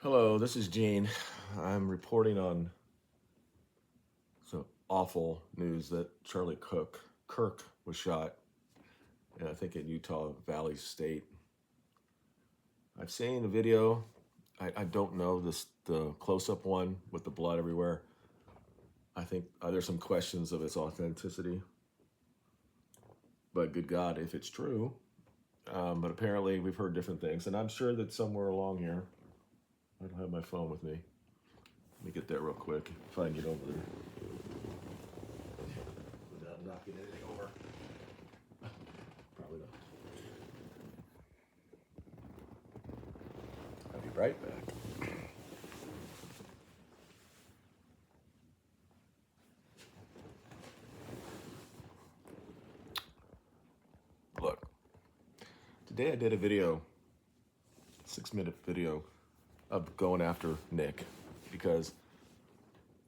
Hello, this is Gene. I'm reporting on some awful news that Kirk was shot, and I think in Utah Valley State. I've seen the video. I don't know the close-up one with the blood everywhere. I think there's some questions of its authenticity, but good God, if it's true. But apparently we've heard different things, and I'm sure that somewhere along here, I don't have my phone with me. Let me get that real quick if I can get over there without knocking anything over. Probably not. I'll be right back. Look, today I did a video, 6-minute video of going after Nick because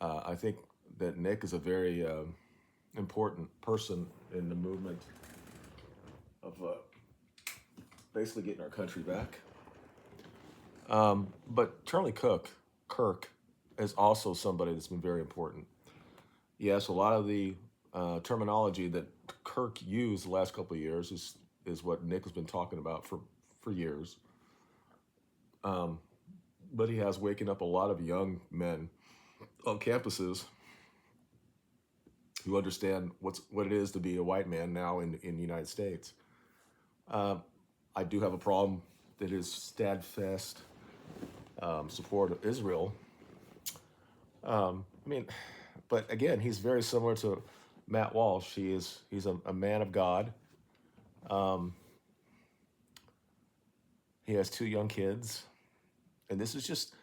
I think that Nick is a very important person in the movement of basically getting our country back. But Kirk, is also somebody that's been very important. Yes, a lot of the terminology that Kirk used the last couple of years is what Nick has been talking about for years. But he has waken up a lot of young men on campuses who understand what it is to be a white man now in the United States. I do have a problem that his steadfast support of Israel. I mean, but again, he's very similar to Matt Walsh. He's a man of God. Um, he has 2 young kids, and this is just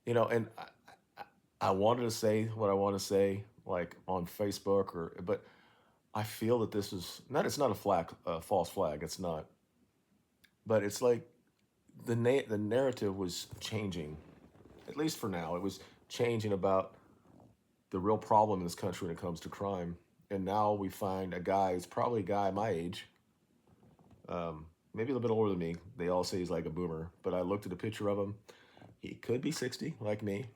and I wanted to say what I want to say like on Facebook but I feel that this is not it's not a false flag. It's not, but it's like the narrative was changing, at least for now. It was changing about the real problem in this country when it comes to crime. And now we find a guy, it's probably a guy my age, maybe a little bit older than me. They all say he's like a boomer, but I looked at a picture of him. He could be 60, like me.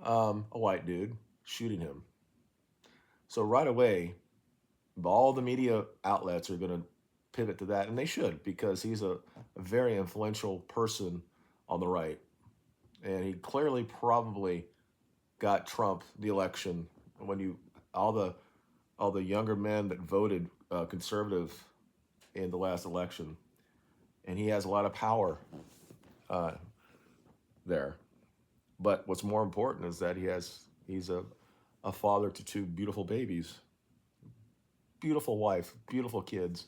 A white dude shooting him. So right away, all the media outlets are going to pivot to that, and they should, because he's a very influential person on the right, and he clearly probably got Trump the election when you all the younger men that voted conservative in the last election, and he has a lot of power uh, there. But what's more important is that he's a father to 2 beautiful babies, beautiful wife, beautiful kids,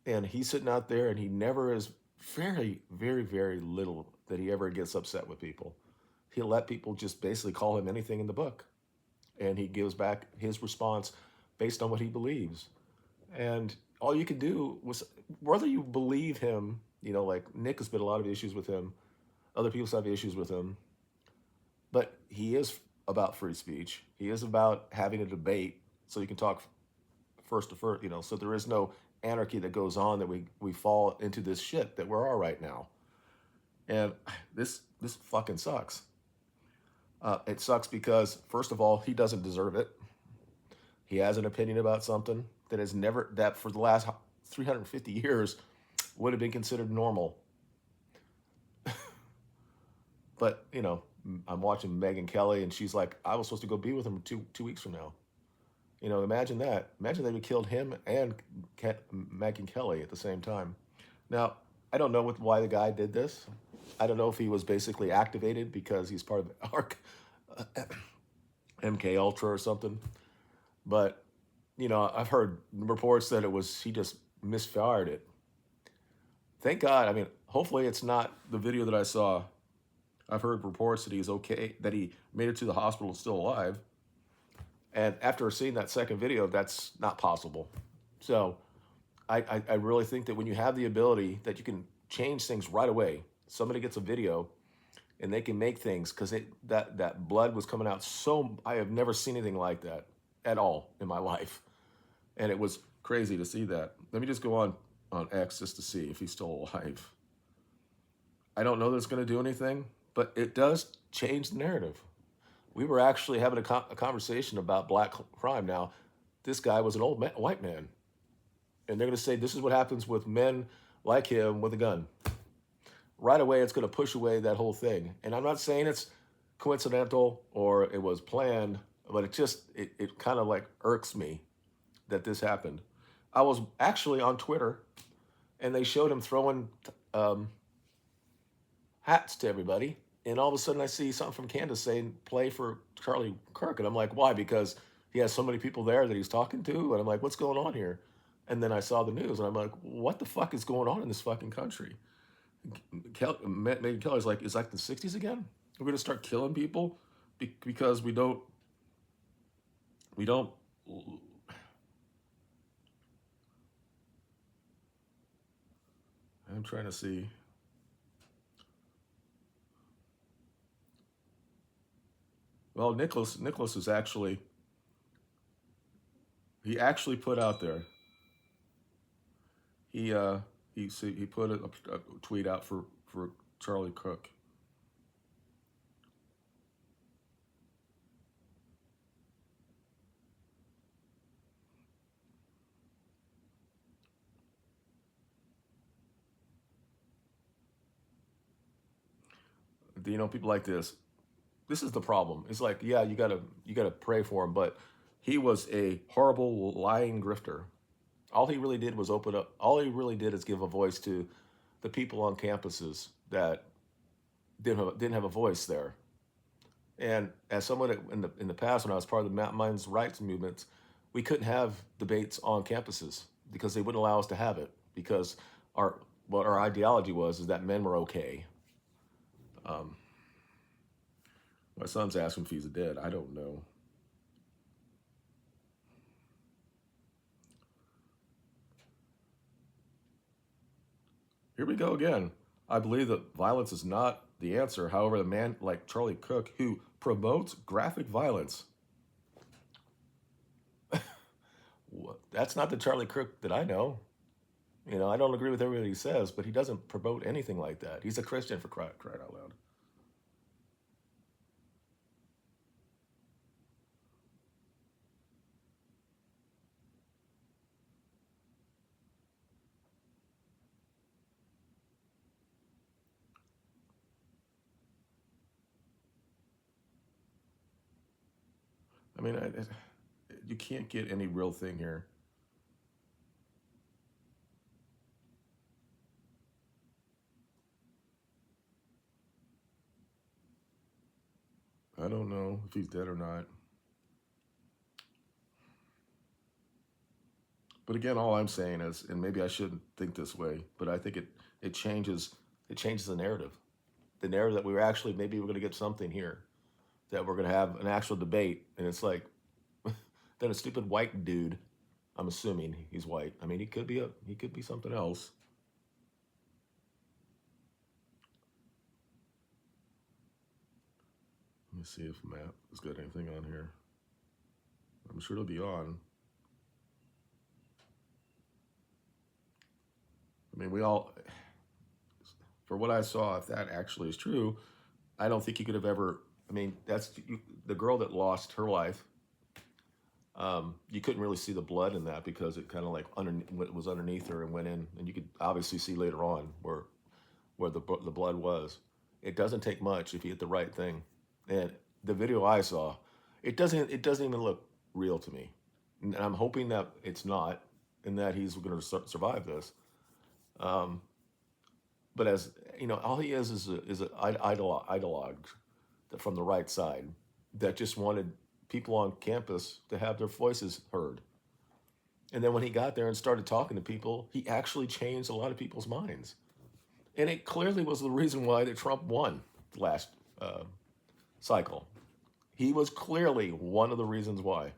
and he's sitting out there and he never is very, very, very little that he ever gets upset with people. He'll let people just basically call him anything in the book, and he gives back his response based on what he believes. And all you can do was, whether you believe him, like Nick has been a lot of issues with him, other people have issues with him, but he is about free speech. He is about having a debate so you can talk first to first, so there is no anarchy that goes on that we fall into this shit that we're all right now. And this fucking sucks. It sucks because, first of all, he doesn't deserve it. He has an opinion about something that for the last 350 years would have been considered normal. But, I'm watching Megyn Kelly, and she's like, I was supposed to go be with him two weeks from now. Imagine that. Imagine they would killed him and Megyn Kelly at the same time. Now, I don't know why the guy did this. I don't know if he was basically activated because he's part of ARC, MK Ultra or something. But I've heard reports that he just misfired it. Thank God. I mean, hopefully it's not the video that I saw. I've heard reports that he's okay, that he made it to the hospital still alive. And after seeing that second video, that's not possible. So I really think that when you have the ability that you can change things right away, somebody gets a video and they can make things, because that blood was coming out I have never seen anything like that at all in my life. And it was crazy to see that. Let me just go on X just to see if he's still alive. I don't know that it's going to do anything, but it does change the narrative. We were actually having a conversation about black crime. Now, this guy was an old white man, and they're going to say this is what happens with men like him with a gun. Right away, it's going to push away that whole thing. And I'm not saying it's coincidental or it was planned, but it kind of like irks me that this happened. I was actually on Twitter, and they showed him throwing um, hats to everybody. And all of a sudden, I see something from Candace saying, play for Charlie Kirk. And I'm like, why? Because he has so many people there that he's talking to. And I'm like, what's going on here? And then I saw the news, and I'm like, what the fuck is going on in this fucking country? Megan Kelly's like, it's like the 60s again? We're going to start killing people because we don't, I'm trying to see. Well, Nicholas is actually, he actually put out there, he, uh, he put a tweet out for Charlie Cook. People like this. This is the problem. It's like, yeah, you gotta pray for him, but he was a horrible lying grifter. All he really did was open up. All he really did is give a voice to the people on campuses that didn't have a voice there. And as someone in the past, when I was part of the Mountain Minds rights movements, we couldn't have debates on campuses because they wouldn't allow us to have it because our what our ideology was is that men were okay. Um, my son's asking if he's dead. I don't know. Here we go again. I believe that violence is not the answer. However, a man like Charlie Cook, who promotes graphic violence, that's not the Charlie Cook that I know. I don't agree with everything he says, but he doesn't promote anything like that. He's a Christian for crying out loud. I mean, you can't get any real thing here. I don't know if he's dead or not. But again, all I'm saying is, and maybe I shouldn't think this way, but I think it changes the narrative. The narrative that we were actually maybe we're going to get something here, that we're going to have an actual debate, and it's like then a stupid white dude. I'm assuming he's white. I mean, he could be something else. Let me see if Matt has got anything on here. I'm sure it'll be on. I mean, we all, for what I saw, if that actually is true, I don't think he could have ever. I mean, the girl that lost her life. You couldn't really see the blood in that because it kind of like was underneath her and went in, and you could obviously see later on where the blood was. It doesn't take much if you hit the right thing, and the video I saw, it doesn't even look real to me, and I'm hoping that it's not, and that he's going to survive this. Um, but as all he is a ideologue from the right side that just wanted people on campus to have their voices heard. And then when he got there and started talking to people, he actually changed a lot of people's minds. And it clearly was the reason why that Trump won last uh, cycle. He was clearly one of the reasons why.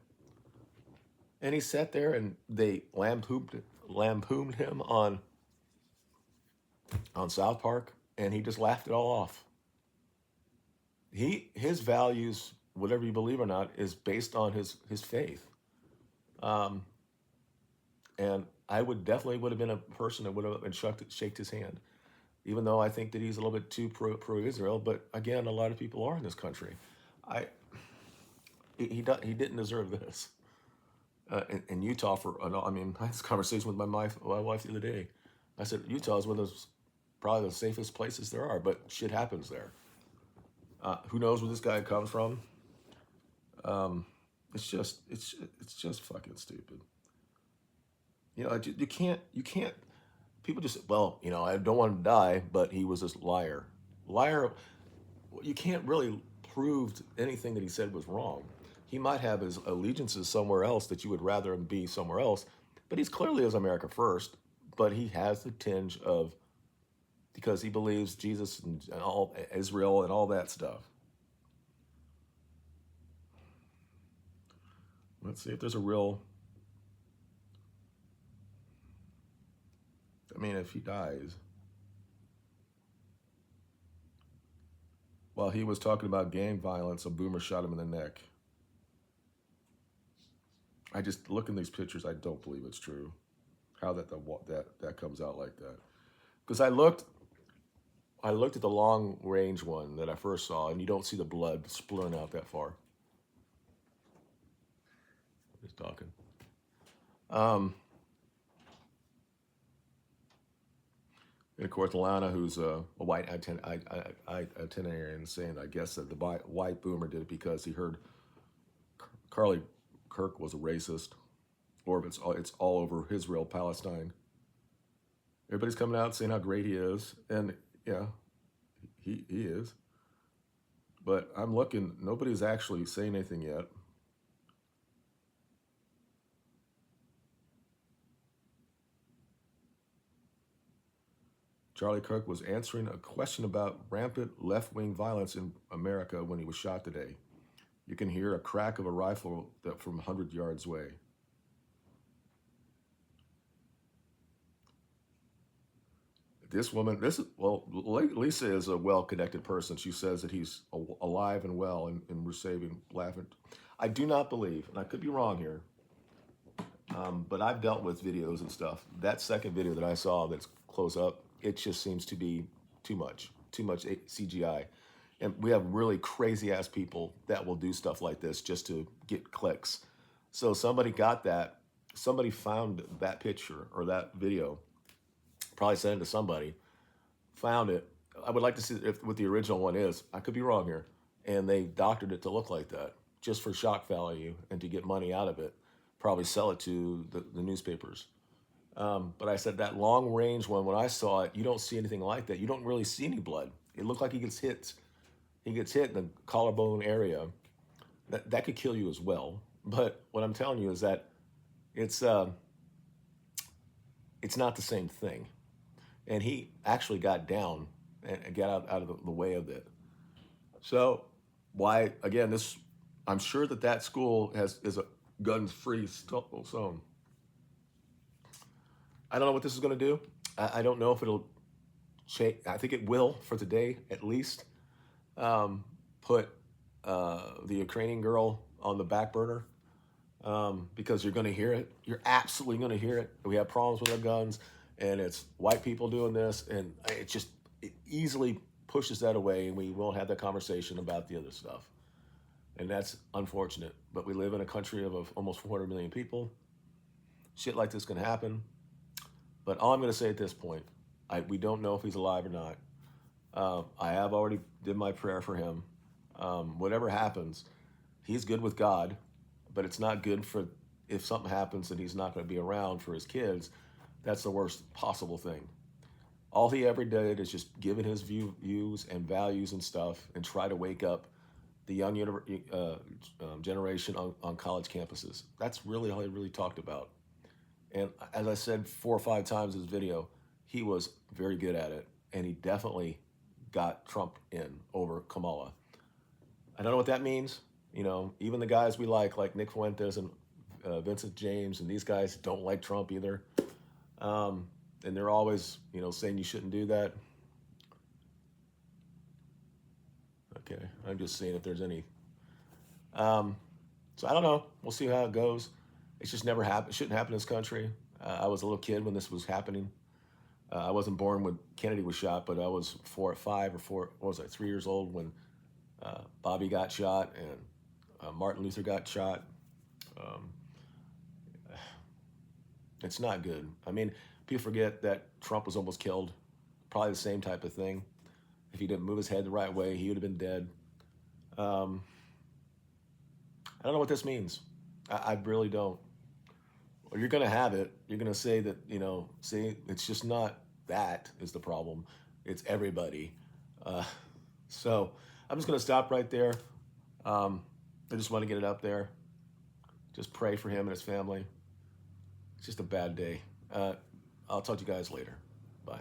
And he sat there and they lampooned him on South Park, and he just laughed it all off. His values, whatever you believe or not, is based on his faith. Um, and I would have been a person that would have been shaked his hand. even though I think that he's a little bit too pro Israel. But again, a lot of people are in this country. I he didn't deserve this. In Utah, I mean, I had this conversation with my wife the other day. I said Utah is one of those probably the safest places there are, but shit happens there. Who knows where this guy comes from? Um, it's just fucking stupid. You know, you can't. People just well, you know, I don't want him to die, but he was this liar. Liar. You can't really prove anything that he said was wrong. He might have his allegiances somewhere else that you would rather him be somewhere else, but he's clearly as America first. But he has the tinge of because he believes Jesus and all Israel and all that stuff. Let's see if there's a real. I mean, if he dies, while he was talking about gang violence, a boomer shot him in the neck. I just look in these pictures. I don't believe it's true. How that comes out like that? Because I looked at the long range one that I first saw, and you don't see the blood splurting out that far. Just talking. Um, and of course, Lana, who's a white itinerarian, saying, I guess that the white boomer did it because he heard Carly Kirk was a racist, or if it's all over Israel, Palestine. Everybody's coming out saying how great he is, and yeah, he is. But I'm looking, nobody's actually saying anything yet. Charlie Kirk was answering a question about rampant left wing violence in America when he was shot today. You can hear a crack of a rifle from 100 yards away. This woman, Lisa is a well connected person. She says that he's alive and well and receiving laughing. I do not believe, and I could be wrong here, but I've dealt with videos and stuff. That second video that I saw that's close up, it just seems to be too much CGI. And we have really crazy ass people that will do stuff like this just to get clicks. So somebody found that picture or that video, probably sent it to somebody, found it. I would like to see what the original one is. I could be wrong here. And they doctored it to look like that just for shock value and to get money out of it. Probably sell it to the newspapers. But I said that long range one, when I saw it, you don't see anything like that. You don't really see any blood. It looked like he gets hit. He gets hit in the collarbone area. That could kill you as well. But what I'm telling you is that it's it's not the same thing. And he actually got down and got out of the way of it. So why again? This I'm sure that school is a guns free zone. I don't know what this is going to do. I don't know if it'll change. I think it will for today at least. Put the Ukrainian girl on the back burner because you're going to hear it. You're absolutely going to hear it. We have problems with our guns, and it's white people doing this, and it easily pushes that away, and we won't have that conversation about the other stuff. And that's unfortunate. But we live in a country of almost 400 million people. Shit like this can happen. But all I'm going to say at this point, we don't know if he's alive or not. I have already did my prayer for him. Whatever happens, he's good with God, but it's not good for if something happens and he's not going to be around for his kids. That's the worst possible thing. All he ever did is just give it his views and values and stuff and try to wake up the young generation on college campuses. That's really all he really talked about. And as I said 4 or 5 times in this video, he was very good at it. And he definitely got Trump in over Kamala. I don't know what that means. You know, even the guys we like Nick Fuentes and Vincent James, and these guys don't like Trump either. And they're always, saying you shouldn't do that. Okay, I'm just seeing if there's any. So I don't know. We'll see how it goes. It's just never happened. It shouldn't happen in this country. I was a little kid when this was happening. I wasn't born when Kennedy was shot, but I was 4 or 5 or 4. What was I? 3 years old when Bobby got shot and Martin Luther got shot. Um, it's not good. I mean, people forget that Trump was almost killed. Probably the same type of thing. If he didn't move his head the right way, he would have been dead. Um, I don't know what this means. I really don't. Well, you're going to have it. You're going to say that, see, it's just not that is the problem. It's everybody. Uh, so I'm just going to stop right there. I just want to get it up there. Just pray for him and his family. It's just a bad day. I'll talk to you guys later. Bye.